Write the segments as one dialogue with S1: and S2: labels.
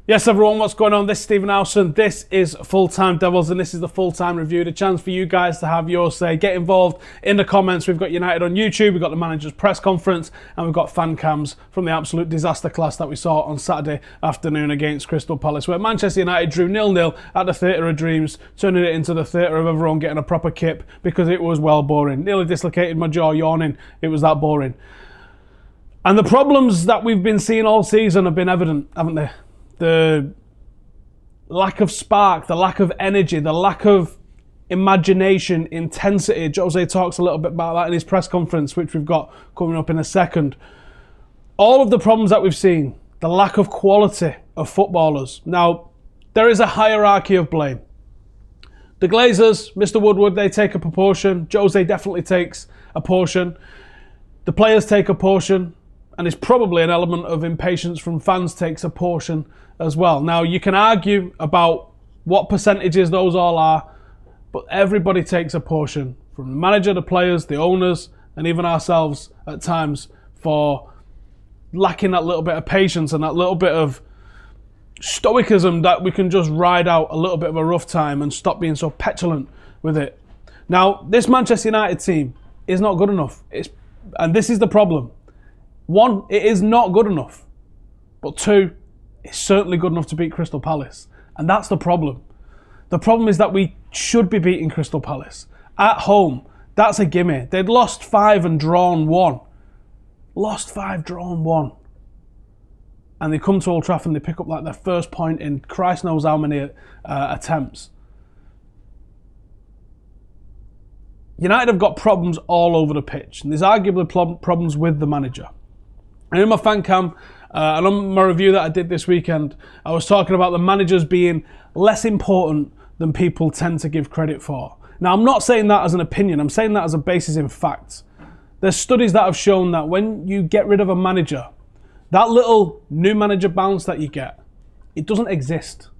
S1: Yes, everyone, what's going on? This is Stephen Howson. This is Full Time Devils, and this is the Full Time Review. The chance for you guys to have your say. Get involved in the comments. We've got United on YouTube, we've got the manager's press conference, and we've got fan cams from the absolute disaster class that we saw on Saturday afternoon against Crystal Palace, where Manchester United drew 0-0 at the Theatre of Dreams, turning it into the theatre of everyone getting a proper kip because it was well boring. Nearly dislocated my jaw yawning. It was that boring. And the problems that we've been seeing all season have been evident, haven't they? The lack of spark, the lack of energy, the lack of imagination, intensity. Jose talks a little bit about that in his press conference, which we've got coming up in a second. All of the problems that we've seen, the lack of quality of footballers. Now, there is a hierarchy of blame. The Glazers, Mr. Woodward, they take a proportion. Jose definitely takes a portion. The players take a portion. And it's probably an element of impatience from fans takes a portion as well. Now, you can argue about what percentages those all are, but everybody takes a portion, from the manager, the players, the owners, and even ourselves at times, for lacking that little bit of patience and that little bit of stoicism that we can just ride out a little bit of a rough time and stop being so petulant with it. Now, this Manchester United team is not good enough. And this is the problem. One, it is not good enough. But two, it's certainly good enough to beat Crystal Palace. And that's the problem. The problem is that we should be beating Crystal Palace. At home, that's a gimme. They'd lost 5 and drawn 1. Lost 5, drawn 1. And they come to Old Trafford and they pick up like their first point in Christ knows how many attempts. United have got problems all over the pitch. And there's arguably problems with the manager. And in my fan cam, and on my review that I did this weekend, I was talking about the managers being less important than people tend to give credit for. Now, I'm not saying that as an opinion. I'm saying that as a basis in facts. There's studies that have shown that when you get rid of a manager, that little new manager bounce that you get, it doesn't exist.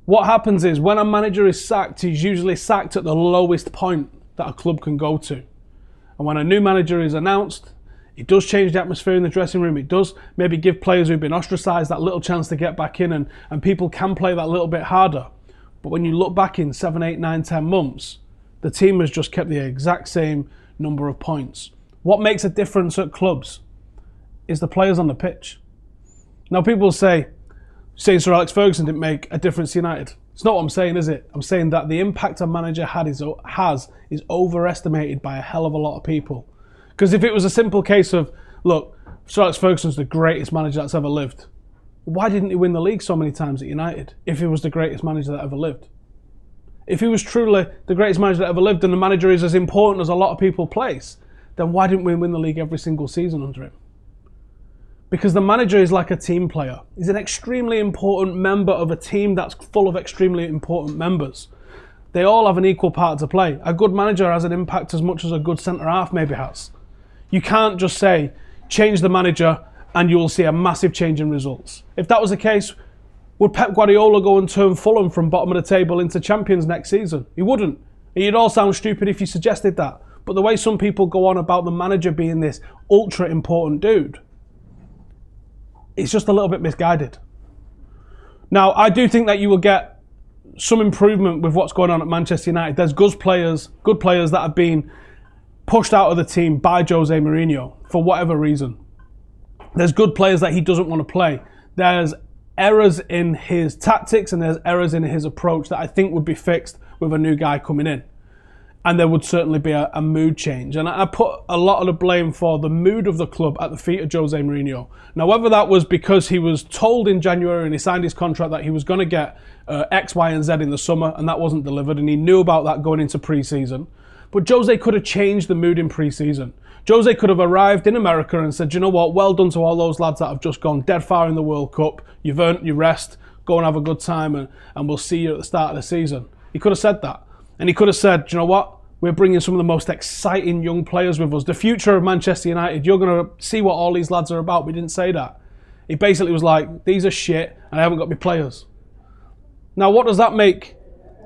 S1: What happens is when a manager is sacked, he's usually sacked at the lowest point that a club can go to. And when a new manager is announced, it does change the atmosphere in the dressing room. It does maybe give players who've been ostracised that little chance to get back in, and people can play that little bit harder. But when you look back in 7, 8, 9, 10 months, the team has just kept the exact same number of points. What makes a difference at clubs is the players on the pitch. Now, people say, saying Sir Alex Ferguson didn't make a difference to United. It's not what I'm saying, is it? I'm saying that the impact a manager is overestimated by a hell of a lot of people. Because if it was a simple case of, look, Sir Alex Ferguson's the greatest manager that's ever lived, why didn't he win the league so many times at United if he was the greatest manager that ever lived? If he was truly the greatest manager that ever lived and the manager is as important as a lot of people place, then why didn't we win the league every single season under him? Because the manager is like a team player. He's an extremely important member of a team that's full of extremely important members. They all have an equal part to play. A good manager has an impact as much as a good centre-half maybe has. You can't just say, change the manager and you will see a massive change in results. If that was the case, would Pep Guardiola go and turn Fulham from bottom of the table into champions next season? He wouldn't. And you'd all sound stupid if you suggested that. But the way some people go on about the manager being this ultra important dude, it's just a little bit misguided. Now, I do think that you will get some improvement with what's going on at Manchester United. There's good players that have been pushed out of the team by Jose Mourinho for whatever reason. There's good players that he doesn't want to play. There's errors in his tactics and there's errors in his approach that I think would be fixed with a new guy coming in. And there would certainly be a mood change. And I put a lot of the blame for the mood of the club at the feet of Jose Mourinho. Now, whether that was because he was told in January when he signed his contract that he was going to get X, Y, and Z in the summer, and that wasn't delivered, and he knew about that going into pre-season. But Jose could have changed the mood in pre-season. Jose could have arrived in America and said, you know what, well done to all those lads that have just gone dead far in the World Cup. You've earned your rest. Go and have a good time, and we'll see you at the start of the season. He could have said that. And he could have said, you know what, we're bringing some of the most exciting young players with us. The future of Manchester United, you're going to see what all these lads are about. We didn't say that. He basically was like, these are shit and I haven't got my players. Now, what does that make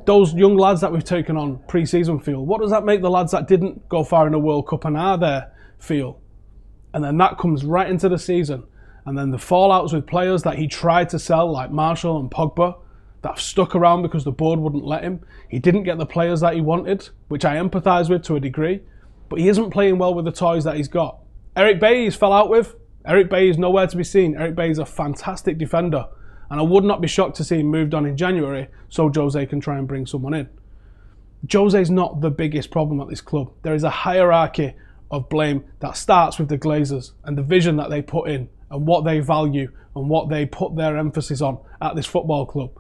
S1: those young lads that we've taken on pre-season feel? What does that make the lads that didn't go far in the World Cup and are there feel? And then that comes right into the season. And then the fallouts with players that he tried to sell, like Marshall and Pogba, that have stuck around because the board wouldn't let him. He didn't get the players that he wanted, which I empathise with to a degree, but he isn't playing well with the toys that he's got. Eric Bailly he's fell out with. Eric Bailly is nowhere to be seen. Eric Bailly is a fantastic defender, and I would not be shocked to see him moved on in January so Jose can try and bring someone in. Jose's not the biggest problem at this club. There is a hierarchy of blame that starts with the Glazers and the vision that they put in and what they value and what they put their emphasis on at this football club.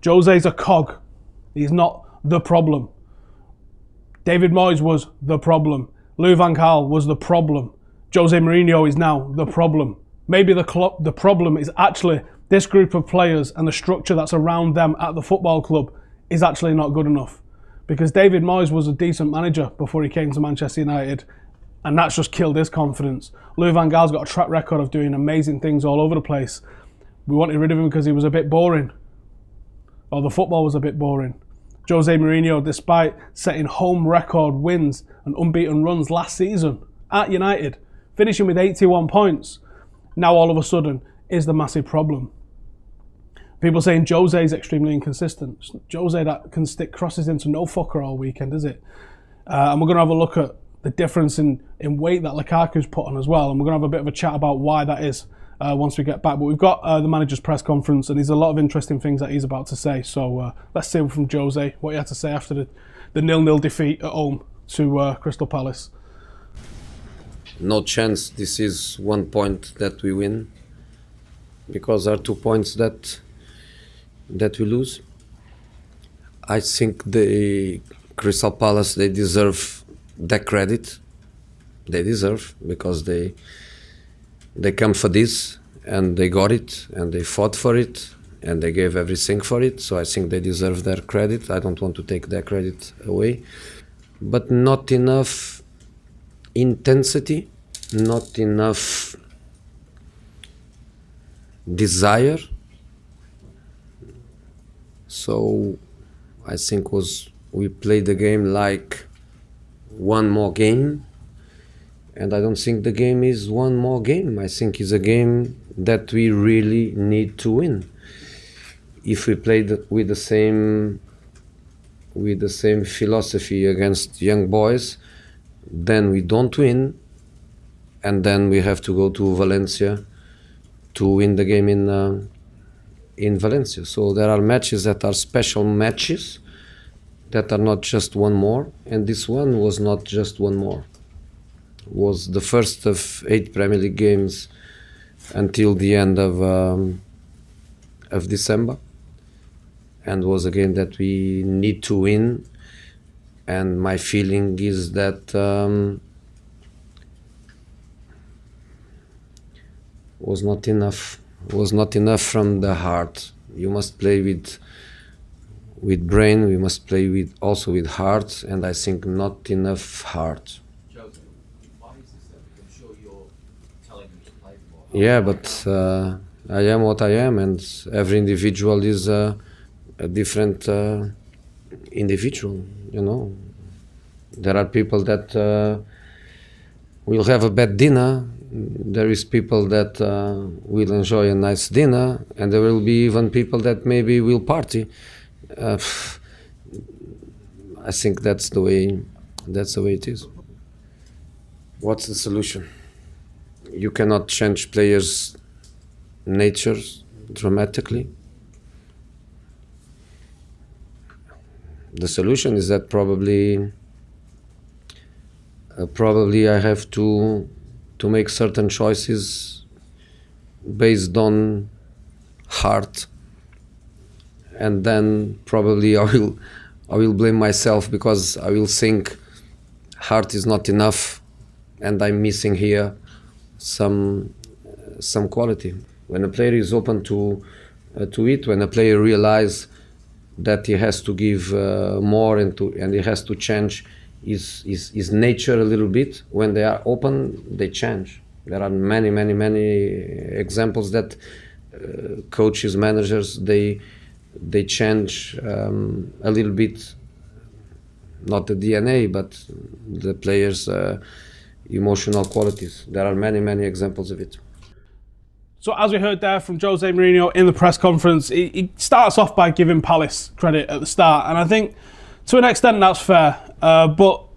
S1: Jose's a cog. He's not the problem. David Moyes was the problem. Louis van Gaal was the problem. Jose Mourinho is now the problem. Maybe the problem is actually this group of players and the structure that's around them at the football club is actually not good enough. Because David Moyes was a decent manager before he came to Manchester United, and that's just killed his confidence. Louis van Gaal's got a track record of doing amazing things all over the place. We wanted rid of him because he was a bit boring. Or the football was a bit boring. Jose Mourinho, despite setting home record wins and unbeaten runs last season at United, finishing with 81 points, now all of a sudden is the massive problem. People saying Jose is extremely inconsistent. It's not Jose that can stick crosses into no fucker all weekend, is it? And we're going to have a look at the difference in weight that Lukaku's put on as well, and we're going to have a bit of a chat about why that is once we get back. But we've got the manager's press conference, and there's a lot of interesting things that he's about to say. So let's see from Jose what he had to say after the 0-0 defeat at home to Crystal Palace.
S2: No chance. This is 1 point that we win, because there are 2 points that we lose. I think the Crystal Palace, they deserve the credit. They deserve, because they come for this and they got it and they fought for it and they gave everything for it. So I think they deserve their credit. I don't want to take their credit away, but not enough intensity, not enough desire. So I think we played the game like one more game, and I don't think the game is one more game. I think it's a game that we really need to win. If we played with the same philosophy against young boys, then we don't win, and then we have to go to Valencia to win the game in Valencia. So there are matches that are special matches that are not just one more, and this one was not just one more. It was the first of 8 Premier League games until the end of December, and was a game that we need to win. And my feeling is that was not enough from the heart. You must play with brain, we must play also with heart, and I think not enough heart.
S3: Jose, why is this then? I'm sure you're telling them to play more.
S2: Yeah, but I am what I am, and every individual is a different individual, you know. There are people that will have a bad dinner. There is people that will enjoy a nice dinner, and there will be even people that maybe will party. I think that's the way it is. What's the solution? You cannot change players' natures dramatically. The solution is that probably I have to make certain choices based on heart, and then probably I will blame myself, because I will think heart is not enough and I'm missing here some quality. When a player is open to it, when a player realizes that he has to give more and he has to change his nature a little bit, when they are open, they change. There are many examples that coaches, managers, they change a little bit, not the DNA, but the players' emotional qualities. There are many examples of it.
S1: So as we heard there from Jose Mourinho in the press conference, he starts off by giving Palace credit at the start, and I think to an extent that's fair, but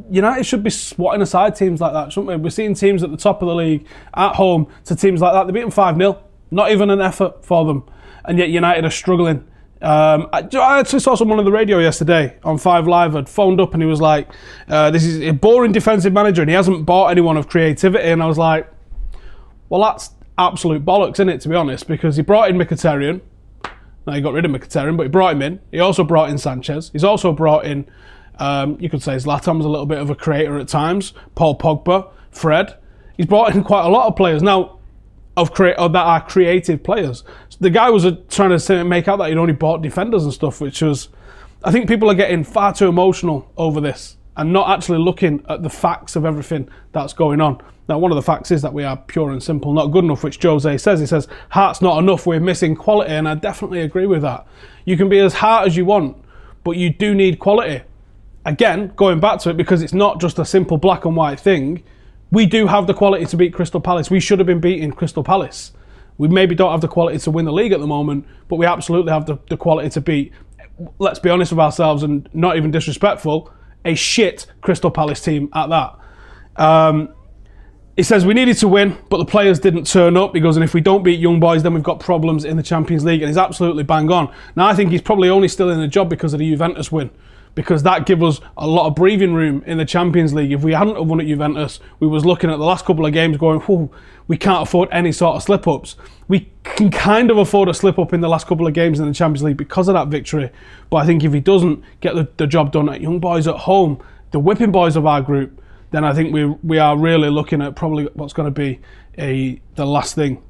S1: United should be swatting aside teams like that, shouldn't we? We're seeing teams at the top of the league at home to teams like that. They beat them 5-0, not even an effort for them, and yet United are struggling. I actually saw someone on the radio yesterday on 5 Live had phoned up and he was like, this is a boring defensive manager and he hasn't bought anyone of creativity, and I was like, well, that's absolute bollocks, isn't it, to be honest, because he brought in Mkhitaryan. Now, he got rid of Mkhitaryan, but he brought him in. He also brought in Sanchez. He's also brought in, you could say Zlatan was a little bit of a creator at times, Paul Pogba, Fred. He's brought in quite a lot of players now that are creative players. So the guy was trying to make out that he'd only bought defenders and stuff, which was, I think people are getting far too emotional over this and not actually looking at the facts of everything that's going on. Now, one of the facts is that we are pure and simple not good enough, which Jose says. He says, heart's not enough, we're missing quality, and I definitely agree with that. You can be as heart as you want, but you do need quality. Again, going back to it, because it's not just a simple black and white thing, we do have the quality to beat Crystal Palace. We should have been beating Crystal Palace. We maybe don't have the quality to win the league at the moment, but we absolutely have the quality to beat, let's be honest with ourselves and not even disrespectful, a shit Crystal Palace team at that. He says we needed to win, but the players didn't turn up. He goes, and if we don't beat young boys, then we've got problems in the Champions League. And he's absolutely bang on. Now, I think he's probably only still in the job because of the Juventus win, because that gave us a lot of breathing room in the Champions League. If we hadn't have won at Juventus, we was looking at the last couple of games going, whew, we can't afford any sort of slip-ups. We can kind of afford a slip-up in the last couple of games in the Champions League because of that victory. But I think if he doesn't get the job done at young boys at home, the whipping boys of our group, then I think we are really looking at probably what's going to be the last thing.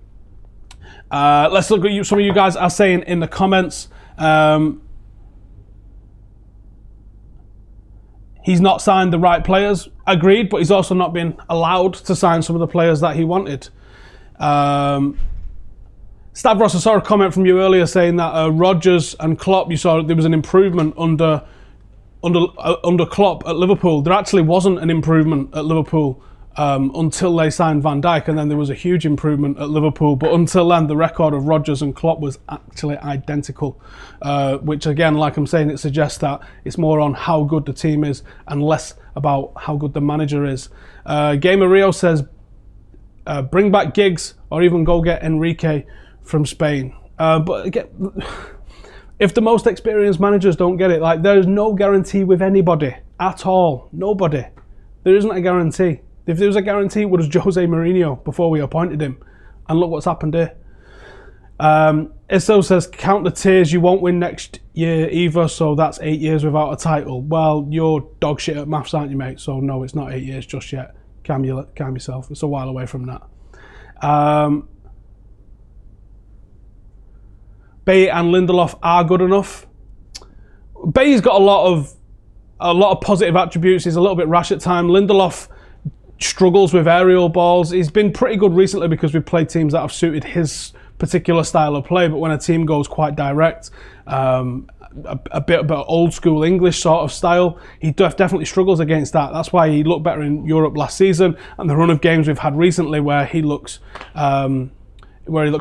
S1: Let's look at some of you guys are saying in the comments. He's not signed the right players. Agreed, but he's also not been allowed to sign some of the players that he wanted. Stavros, I saw a comment from you earlier saying that Rodgers and Klopp, you saw there was an improvement under Klopp at Liverpool. There actually wasn't an improvement at Liverpool until they signed Van Dijk, and then there was a huge improvement at Liverpool. But until then, the record of Rodgers and Klopp was actually identical, which again, like I'm saying, it suggests that it's more on how good the team is and less about how good the manager is. Gamer Rio says, bring back Giggs or even go get Enrique from Spain. But again, if the most experienced managers don't get it, like, there is no guarantee with anybody at all. Nobody. There isn't a guarantee. If there was a guarantee, it was Jose Mourinho before we appointed him. And look what's happened here. Isso says, count the tears, you won't win next year either, so that's 8 years without a title. Well, you're dog shit at maths, aren't you, mate? So no, it's not 8 years just yet. Calm yourself. It's a while away from that. Baye and Lindelof are good enough. Baye's got a lot of positive attributes. He's a little bit rash at times. Lindelof struggles with aerial balls. He's been pretty good recently because we've played teams that have suited his particular style of play, but when a team goes quite direct, a bit of old school English sort of style, he definitely struggles against that. That's why he looked better in Europe last season, and the run of games we've had recently where he looks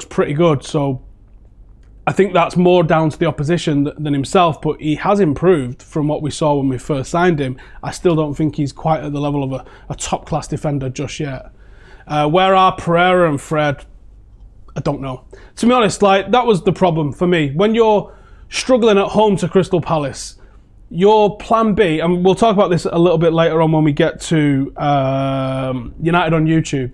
S1: pretty good. So I think that's more down to the opposition than himself, but he has improved from what we saw when we first signed him. I still don't think he's quite at the level of a top-class defender just yet. Where are Pereira and Fred? I don't know. To be honest, like, that was the problem for me. When you're struggling at home to Crystal Palace, your plan B, and we'll talk about this a little bit later on when we get to United on YouTube.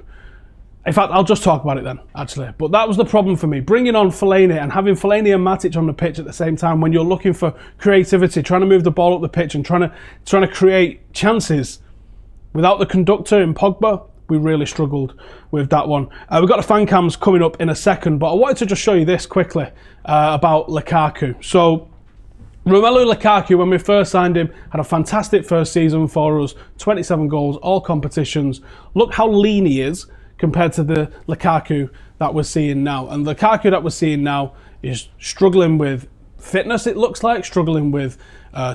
S1: In fact, I'll just talk about it then, actually. But that was the problem for me. Bringing on Fellaini and having Fellaini and Matic on the pitch at the same time when you're looking for creativity, trying to move the ball up the pitch and trying to create chances without the conductor in Pogba, we really struggled with that one. We've got the fan cams coming up in a second, but I wanted to just show you this quickly about Lukaku. So, Romelu Lukaku, when we first signed him, had a fantastic first season for us, 27 goals, all competitions. Look how lean he is compared to the Lukaku that we're seeing now. And the Lukaku that we're seeing now is struggling with fitness, it looks like, struggling with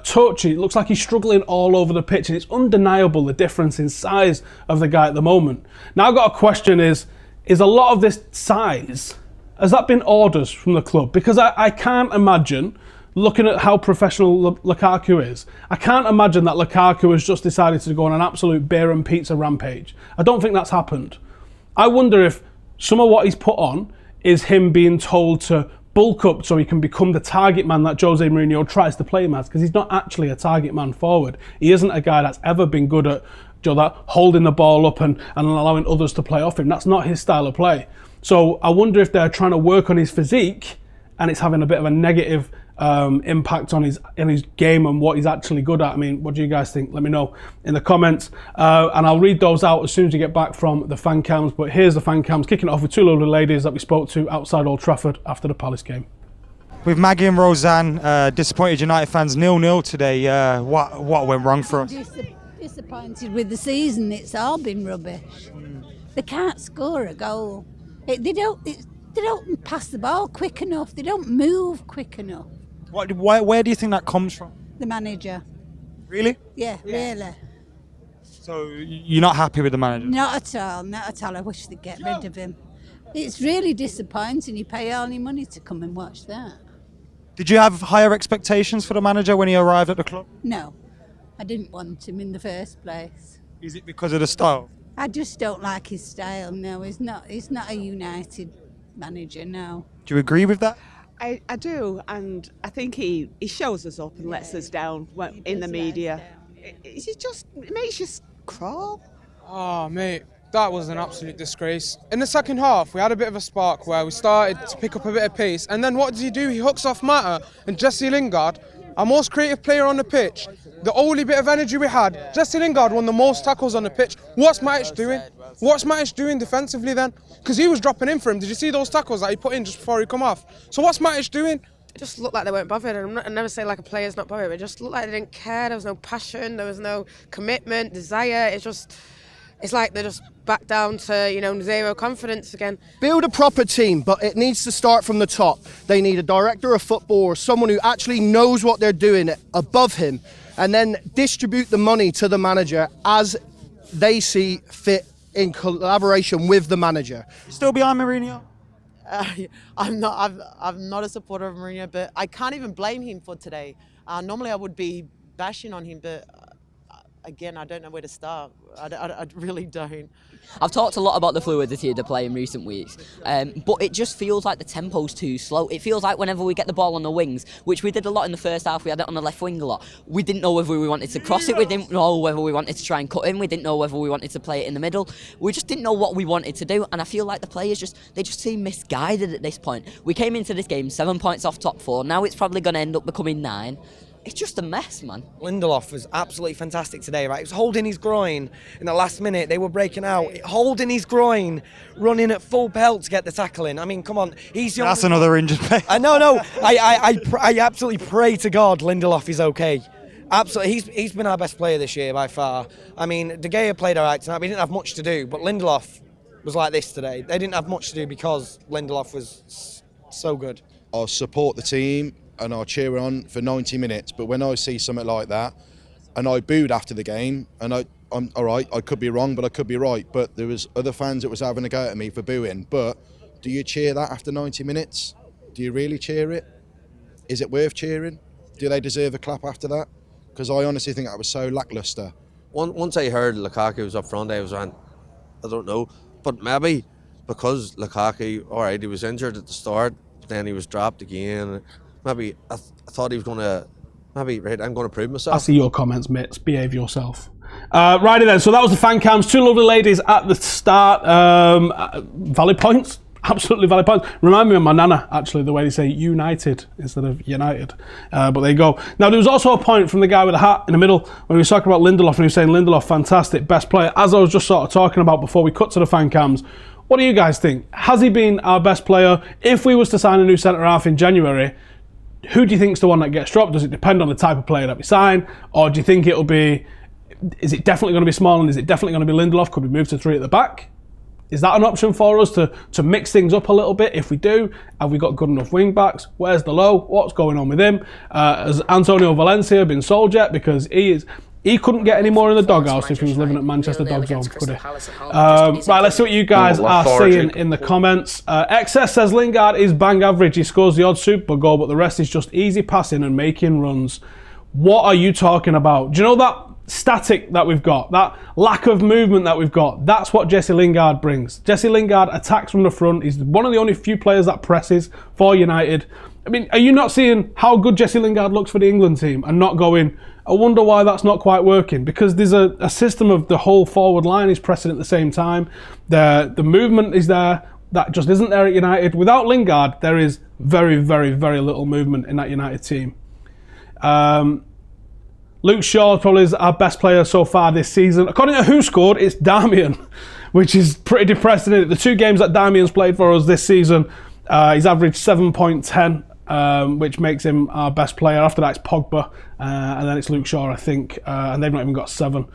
S1: touch. It looks like he's struggling all over the pitch, and it's undeniable the difference in size of the guy at the moment. Now I've got a question is is a lot of this size, has that been orders from the club? Because I can't imagine, looking at how professional Lukaku is, I can't imagine that Lukaku has just decided to go on an absolute beer and pizza rampage. I don't think that's happened. I wonder if some of what he's put on is him being told to bulk up so he can become the target man that Jose Mourinho tries to play him as, because he's not actually a target man forward. He isn't a guy that's ever been good at that holding the ball up and allowing others to play off him. That's not his style of play. So I wonder if they're trying to work on his physique and it's having a bit of a negative impact on his game and what he's actually good at. I mean, what do you guys think? Let me know in the comments, and I'll read those out as soon as you get back from the fan cams. But here's the fan cams, kicking it off with two lovely ladies that we spoke to outside Old Trafford after the Palace game.
S4: With Maggie and Roseanne, disappointed United fans 0-0 today. What went wrong for us?
S5: Disappointed with the season. It's all been rubbish. They can't score a goal. They don't pass the ball quick enough. They don't move quick enough.
S4: Where do you think that comes from?
S5: The manager.
S4: Really?
S5: Yeah, really.
S4: So you're not happy with the manager?
S5: Not at all, not at all. I wish they'd get rid of him. It's really disappointing. You pay all your money to come and watch that.
S4: Did you have higher expectations for the manager when he arrived at the club?
S5: No, I didn't want him in the first place.
S4: Is it because of the style?
S5: I just don't like his style. No, he's not a United manager, no.
S4: Do you agree with that?
S6: I do, and I think he shows us up and lets us down in the media. It makes you crawl.
S7: Oh, mate, that was an absolute disgrace. In the second half, we had a bit of a spark where we started to pick up a bit of pace, and then what does he do? He hooks off Mata and Jesse Lingard, our most creative player on the pitch. The only bit of energy we had, Jesse Lingard won the most tackles on the pitch. What's Matic doing? What's Matic doing defensively then? Because he was dropping in for him. Did you see those tackles that he put in just before he come off? So what's Matic doing?
S8: It just looked like they weren't bothered. I never say like a player's not bothered, but it just looked like they didn't care. There was no passion, there was no commitment, desire. It's like they're just back down to, zero confidence again.
S9: Build a proper team, but it needs to start from the top. They need a director of football or someone who actually knows what they're doing above him, and then distribute the money to the manager as they see fit in collaboration with the manager.
S4: Still behind Mourinho?
S10: I'm not a supporter of Mourinho, but I can't even blame him for today. Normally I would be bashing on him, but again, I don't know where to start. I really don't.
S11: I've talked a lot about the fluidity of the play in recent weeks, but it just feels like the tempo's too slow. It feels like whenever we get the ball on the wings, which we did a lot in the first half, we had it on the left wing a lot, we didn't know whether we wanted to cross it, we didn't know whether we wanted to try and cut in, we didn't know whether we wanted to play it in the middle. We just didn't know what we wanted to do, and I feel like the players just seem misguided at this point. We came into this game 7 points off top 4, now it's probably going to end up becoming 9. It's just a mess, man.
S12: Lindelof was absolutely fantastic today, right? He was holding his groin in the last minute. They were breaking out, holding his groin, running at full pelt to get the tackle in. I mean, come on.
S4: That's another injured player.
S12: No. I absolutely pray to God Lindelof is okay. Absolutely. He's been our best player this year by far. I mean, De Gea played all right tonight. We didn't have much to do, but Lindelof was like this today. They didn't have much to do because Lindelof was so good.
S13: I'll support the team and I'll cheer on for 90 minutes. But when I see something like that, and I booed after the game, and I'm all right, I could be wrong, but I could be right. But there was other fans that was having a go at me for booing. But do you cheer that after 90 minutes? Do you really cheer it? Is it worth cheering? Do they deserve a clap after that? Because I honestly think that was so lacklustre.
S2: Once I heard Lukaku was up front, I was on, I don't know, but maybe because Lukaku, all right, he was injured at the start, but then he was dropped again. Maybe I thought he was going to, right, I'm going to prove myself.
S1: I see your comments, mates. Behave yourself. Righty then, so that was the fan cams. Two lovely ladies at the start. Valid points. Absolutely valid points. Remind me of my nana, actually, the way they say United instead of United. But there you go. Now, there was also a point from the guy with the hat in the middle when he was talking about Lindelof, and he was saying Lindelof, fantastic, best player. As I was just sort of talking about before we cut to the fan cams, what do you guys think? Has he been our best player? If we was to sign a new centre-half in January, who do you think is the one that gets dropped? Does it depend on the type of player that we sign? Or do you think it'll be, is it definitely going to be Smalling? Is it definitely going to be Lindelof? Could we move to 3 at the back? Is that an option for us to mix things up a little bit? If we do, have we got good enough wing backs? Where's the low? What's going on with him? Has Antonio Valencia been sold yet? Because he He couldn't get any more in the doghouse if he was living at Manchester Dogs Home, could he? Right, let's see what you guys are saying in the comments. XS says Lingard is bang average. He scores the odd super goal, but the rest is just easy passing and making runs. What are you talking about? Do you know that static that we've got, that lack of movement that we've got? That's what Jesse Lingard brings. Jesse Lingard attacks from the front. He's one of the only few players that presses for United. I mean, are you not seeing how good Jesse Lingard looks for the England team and not going, I wonder why that's not quite working? Because there's a system of the whole forward line is pressing at the same time. The movement is there. That just isn't there at United. Without Lingard, there is very, very, very little movement in that United team. Luke Shaw probably is our best player so far this season. According to Who Scored, it's Darmian, which is pretty depressing, isn't it? The 2 games that Darmian's played for us this season, he's averaged 7.10. Which makes him our best player. After that, it's Pogba, and then it's Luke Shaw, I think, and they've not even got 7.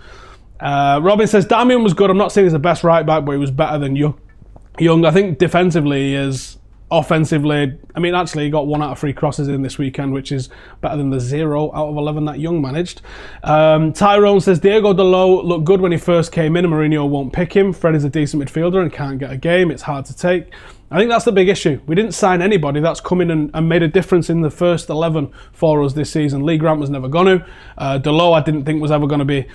S1: Robin says Darmian was good. I'm not saying he's the best right back, but he was better than Young. I think defensively he is. Offensively, I mean, actually, he got 1 out of 3 crosses in this weekend, which is better than the 0 out of 11 that Young managed. Tyrone says Diego Dalot looked good when he first came in, and Mourinho won't pick him. Fred is a decent midfielder and can't get a game. It's hard to take. I think that's the big issue. We didn't sign anybody that's come in and made a difference in the first 11 for us this season. Lee Grant was never going to. Dalot, I didn't think was ever going to be.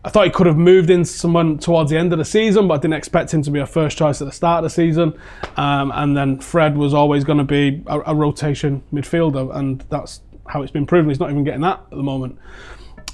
S1: I thought he could have moved in someone towards the end of the season, but I didn't expect him to be a first choice at the start of the season. And then Fred was always going to be a rotation midfielder, and that's how it's been proven. He's not even getting that at the moment.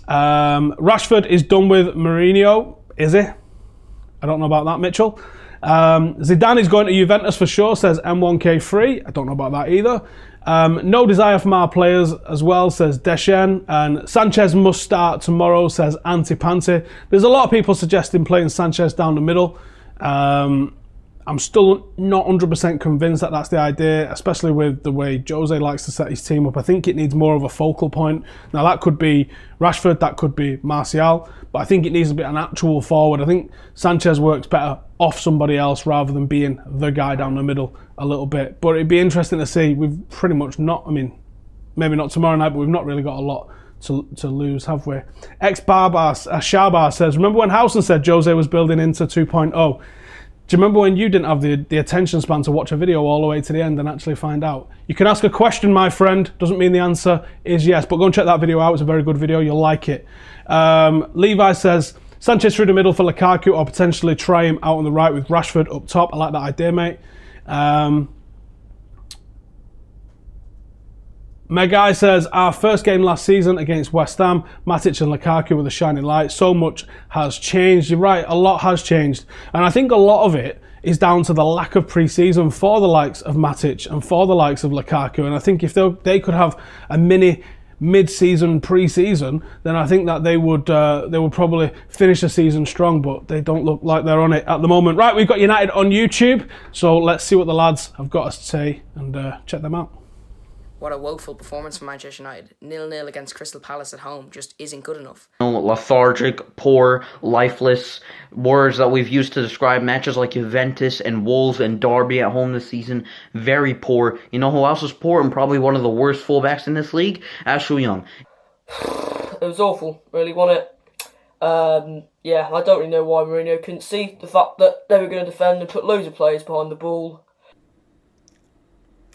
S1: Rashford is done with Mourinho, is he? I don't know about that, Mitchell. Zidane is going to Juventus for sure, says M1K3. I don't know about that either. No desire from our players as well, says Deschamps. And Sanchez must start tomorrow, says Antipanti. There's a lot of people suggesting playing Sanchez down the middle. I'm still not 100% convinced that that's the idea, especially with the way Jose likes to set his team up. I think it needs more of a focal point. Now, that could be Rashford, that could be Martial, but I think it needs to be an actual forward. I think Sanchez works better off somebody else rather than being the guy down the middle a little bit. But it'd be interesting to see. We've pretty much not, I mean, maybe not tomorrow night, but we've not really got a lot to lose, have we? Shabar says, remember when Howson said Jose was building into 2.0? Do you remember when you didn't have the attention span to watch a video all the way to the end and actually find out? You can ask a question, my friend. Doesn't mean the answer is yes, but go and check that video out. It's a very good video. You'll like it. Levi says, Sanchez through the middle for Lukaku, or potentially try him out on the right with Rashford up top. I like that idea, mate. Megai says, our first game last season against West Ham, Matic and Lukaku were the shining light. So much has changed. You're right, a lot has changed. And I think a lot of it is down to the lack of pre-season for the likes of Matic and for the likes of Lukaku. And I think if they could have a mid-season pre-season, then I think that they would probably finish the season strong, but they don't look like they're on it at the moment. Right, we've got United on YouTube, so let's see what the lads have got to say and check them out.
S14: What a woeful performance from Manchester United. 0-0 against Crystal Palace at home just isn't good enough.
S15: Lethargic, poor, lifeless, words that we've used to describe matches like Juventus and Wolves and Derby at home this season. Very poor. You know who else is poor and probably one of the worst fullbacks in this league? Ashley Young.
S16: It was awful, really, wasn't it? Yeah, I don't really know why Mourinho couldn't see the fact that they were going to defend and put loads of players behind the ball.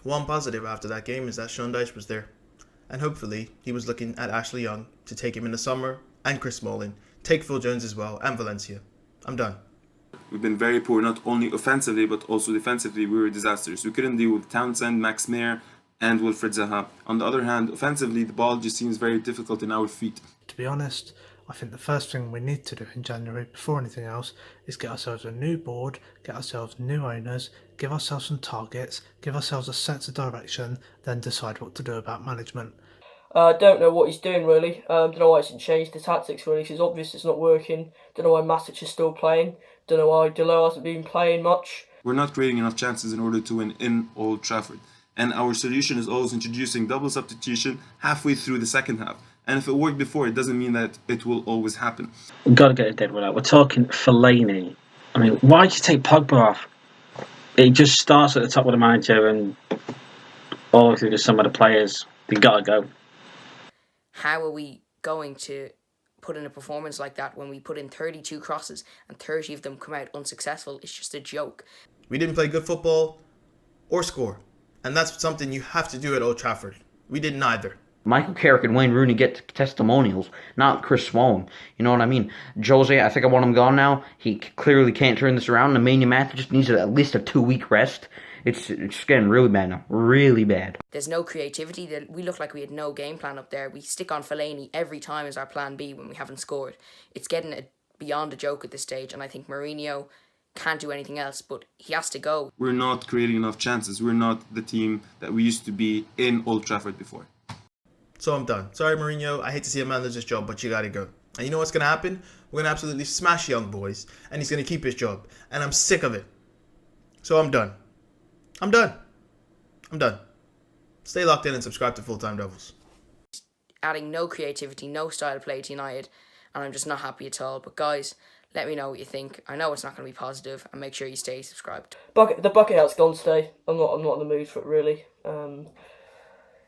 S17: One positive after that game is that Sean Dyche was there, and hopefully he was looking at Ashley Young to take him in the summer, and Chris Smalling, take Phil Jones as well, and Valencia. I'm done.
S18: We've been very poor, not only offensively but also defensively. We were disasters. We couldn't deal with Townsend, Max Meyer and Wilfried Zaha. On the other hand, offensively the ball just seems very difficult in our feet.
S19: To be honest, I think the first thing we need to do in January, before anything else, is get ourselves a new board, get ourselves new owners, give ourselves some targets, give ourselves a sense of direction, then decide what to do about management.
S16: I don't know what he's doing, really. Don't know why he hasn't changed the tactics, really. It's obvious it's not working. Don't know why Matic is still playing. Don't know why Dalot hasn't been playing much.
S18: We're not creating enough chances in order to win in Old Trafford. And our solution is always introducing double substitution halfway through the second half. And if it worked before, it doesn't mean that it will always happen.
S20: We've got to get a dead one out. We're talking Fellaini. I mean, why did you take Pogba off? It just starts at the top of the manager and all through to some of the players. They got to go.
S14: How are we going to put in a performance like that when we put in 32 crosses and 30 of them come out unsuccessful is just a joke.
S17: We didn't play good football or score. And that's something you have to do at Old Trafford. We did neither.
S15: Michael Carrick and Wayne Rooney get testimonials, not Chris Smalling. You know what I mean? Jose, I think I want him gone now. He clearly can't turn this around. Nemanja Matic just needs at least a 2-week rest. It's just getting really bad now. Really bad.
S14: There's no creativity. We look like we had no game plan up there. We stick on Fellaini every time as our plan B when we haven't scored. It's getting beyond a joke at this stage, and I think Mourinho can't do anything else, but he has to go.
S18: We're not creating enough chances. We're not the team that we used to be in Old Trafford before.
S17: So I'm done. Sorry, Mourinho. I hate to see a man lose his job, but you gotta go. And you know what's gonna happen? We're gonna absolutely smash Young Boys, and he's gonna keep his job. And I'm sick of it. So I'm done. I'm done. I'm done. Stay locked in and subscribe to Full Time Devils.
S14: Adding no creativity, no style of play to United, and I'm just not happy at all. But guys, let me know what you think. I know it's not going to be positive, and make sure you stay subscribed.
S16: The bucket hat's gone today. I'm not in the mood for it really.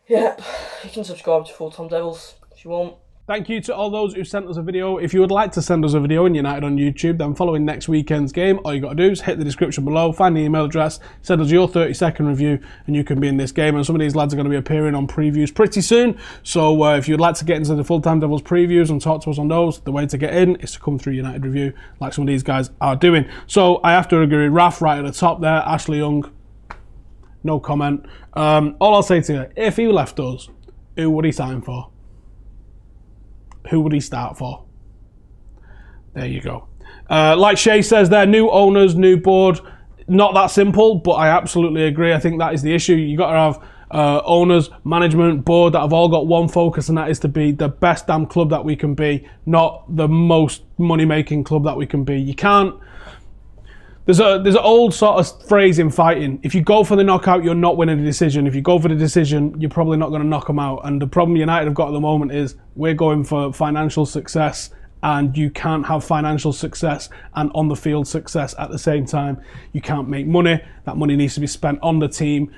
S16: Yeah, you can subscribe to Full Time Devils if you want.
S1: Thank you to all those who sent us a video. If you would like to send us a video in United on YouTube, then following next weekend's game, all you got to do is hit the description below, find the email address, send us your 30-second review, and you can be in this game. And some of these lads are going to be appearing on previews pretty soon. So if you'd like to get into the Full Time Devils previews and talk to us on those, the way to get in is to come through United Review, like some of these guys are doing. So I have to agree with Raf right at the top there. Ashley Young, no comment. All I'll say to you, if he left us, who would he sign for? Who would he start for? There you go. Like Shay says there, new owners, new board. Not that simple, but I absolutely agree. I think that is the issue. You got to have owners, management, board that have all got one focus, and that is to be the best damn club that we can be, not the most money-making club that we can be. You can't... There's an old sort of phrase in fighting. If you go for the knockout, you're not winning the decision. If you go for the decision, you're probably not going to knock them out. And the problem United have got at the moment is we're going for financial success, and you can't have financial success and on-the-field success at the same time. You can't make money. That money needs to be spent on the team,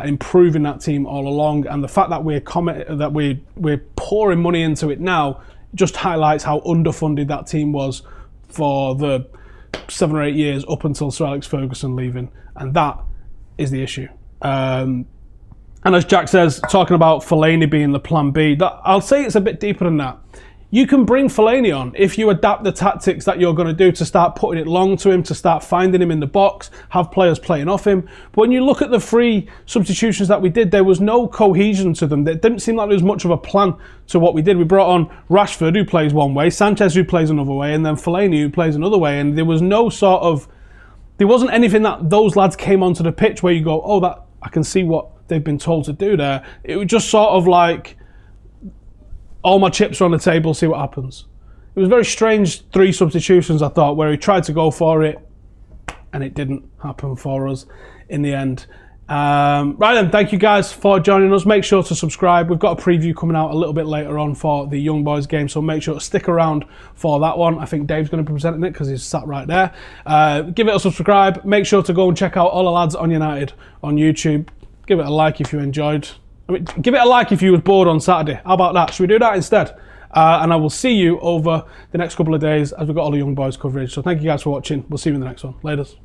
S1: improving that team all along. And the fact that we're pouring money into it now just highlights how underfunded that team was for the 7 or 8 years up until Sir Alex Ferguson leaving, and that is the issue. And as Jack says, talking about Fellaini being the plan B, I'll say it's a bit deeper than that. You can bring Fellaini on if you adapt the tactics that you're going to do to start putting it long to him, to start finding him in the box, have players playing off him. But when you look at the 3 substitutions that we did, there was no cohesion to them. It didn't seem like there was much of a plan to what we did. We brought on Rashford, who plays one way, Sanchez, who plays another way, and then Fellaini, who plays another way. And there was no sort of... There wasn't anything that those lads came onto the pitch where you go, oh, that I can see what they've been told to do there. It was just sort of like... all my chips are on the table, see what happens. It was very strange 3 substitutions, I thought, where he tried to go for it and it didn't happen for us in the end. Right then, thank you guys for joining us. Make sure to subscribe. We've got a preview coming out a little bit later on for the Young Boys game, so make sure to stick around for that one. I think Dave's going to be presenting it because he's sat right there. Give it a subscribe. Make sure to go and check out all the lads on United on YouTube. Give it a like if you enjoyed. I mean, give it a like if you were bored on Saturday. How about that? Should we do that instead? And I will see you over the next couple of days as we've got all the Young Boys coverage. So thank you guys for watching. We'll see you in the next one. Laters.